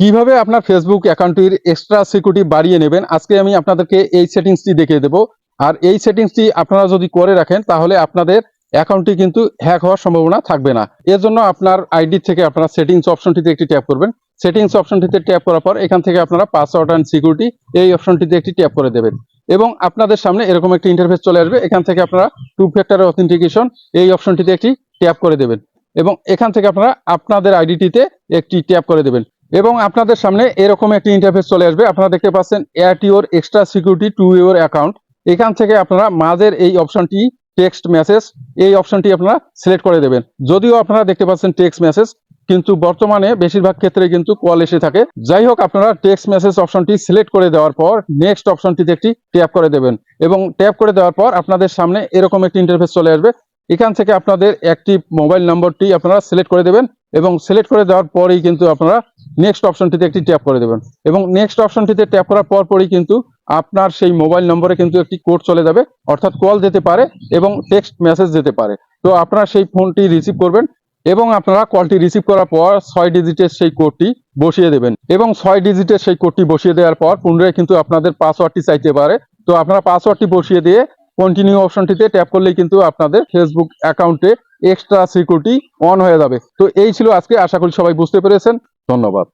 কিভাবে আপনার ফেসবুক অ্যাকাউন্টের এক্সট্রা সিকিউরিটি বাড়িয়ে নেবেন আজকে আমি আপনাদেরকে এই সেটিংসটি দেখিয়ে দেব। আর এই সেটিংসটি আপনারা যদি করে রাখেন তাহলে আপনাদের অ্যাকাউন্টটি কিন্তু হ্যাক হওয়ার সম্ভাবনা থাকবে না। এর জন্য আপনার আইডি থেকে আপনারা সেটিংস অপশনটিতে একটি ট্যাপ করবেন। সেটিংস অপশনটিতে ট্যাপ করার পর এখান থেকে আপনারা পাসওয়ার্ড অ্যান্ড সিকিউরিটি এই অপশনটিতে একটি ট্যাপ করে দেবেন এবং আপনাদের সামনে এরকম একটি ইন্টারফেস চলে আসবে। এখান থেকে আপনারা টু ফ্যাক্টর অথেন্টিকেশন এই অপশনটিতে একটি ট্যাপ করে দেবেন এবং এখান থেকে আপনারা আপনাদের আইডিটিতে একটি ট্যাপ করে দেবেন এবং আপনাদের সামনে এরকম একটি ইন্টারফেস চলে আসবে। আপনারা দেখতে পাচ্ছেন add your extra security to your account. এখান থেকে আপনারা মাঝের এই অপশনটি টেক্সট মেসেজ এই অপশনটি আপনারা সিলেক্ট করে দেবেন। যদিও আপনারা দেখতে পাচ্ছেন টেক্সট মেসেজ, কিন্তু বর্তমানে বেশিরভাগ ক্ষেত্রে কিন্তু কল এসে থাকে। যাই হোক, আপনারা টেক্সট মেসেজ অপশনটি সিলেক্ট করে দেওয়ার পর নেক্সট অপশনটিতে একটি ট্যাপ করে দেবেন এবং ট্যাপ করে দেওয়ার পর আপনাদের সামনে এরকম একটি ইন্টারফেস চলে আসবে। এখান থেকে আপনাদের অ্যাক্টিভ মোবাইল নম্বরটি আপনারা সিলেক্ট করে দেবেন এবং সিলেক্ট করে দেওয়ার পরেই কিন্তু আপনারা নেক্সট অপশনটিতে একটি ট্যাপ করে দেবেন এবং নেক্সট অপশনটিতে ট্যাপ করার পরই কিন্তু আপনার সেই মোবাইল নম্বরে কিন্তু একটি কোড চলে যাবে, অর্থাৎ কল যেতে পারে এবং টেক্সট মেসেজ যেতে পারে। তো আপনারা সেই ফোনটি রিসিভ করবেন এবং আপনারা কলটি রিসিভ করার পর 6 ডিজিটের সেই কোডটি বসিয়ে দেবেন এবং 6 ডিজিটের সেই কোডটি বসিয়ে দেওয়ার পর পুনরায় কিন্তু আপনাদের পাসওয়ার্ডটি চাইতে পারে। তো আপনারা পাসওয়ার্ডটি বসিয়ে দিয়ে কন্টিনিউ অপশনটিতে ট্যাপ করলেই কিন্তু আপনাদের ফেসবুক অ্যাকাউন্টে এক্সট্রা সিকিউরিটি অন হয়ে যাবে। তো এই ছিল আজকে, আশা করি সবাই বুঝতে পেরেছেন। ধন্যবাদ।